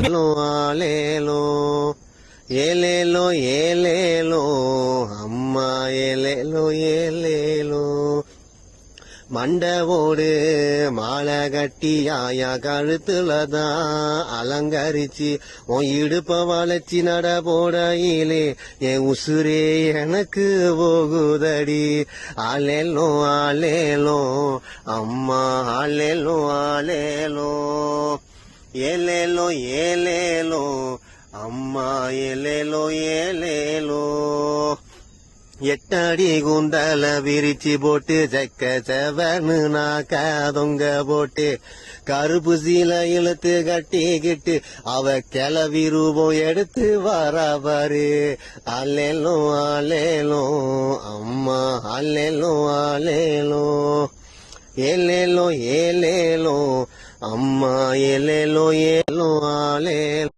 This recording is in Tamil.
ஆலேலோ ஏலேலோ ஏலேலோ அம்மா ஏலேலோ ஏலேலோ மண்டவோடு மாலை கட்டி ஆயா கழுத்துலதான் அலங்கரிச்சு உன் இடுப்ப வளைச்சி நட போடையிலே என் உசுரே எனக்கு போகுதடி ஆலேலோ ஆலேலோ அம்மா ஆலேலோ ஆலேலோ ஏலேலோ ஏலேலோ அம்மா ஏலேலோ ஏலேலோ எட்டடி குந்தல விரிச்சு போட்டு செக்க செவனு நாக்காதொங்க போட்டு கருப்பு சீல இழுத்து கட்டிக்கிட்டு அவ கிளவி ரூபம் எடுத்து வரவரு அல்லேலோ ஆலேலோ அம்மா அல்லேலோ ஆலேலோ ஏலேலோ ஏலேலோ அம்மா ஏலேலோ ஏலோ ஆலேலோ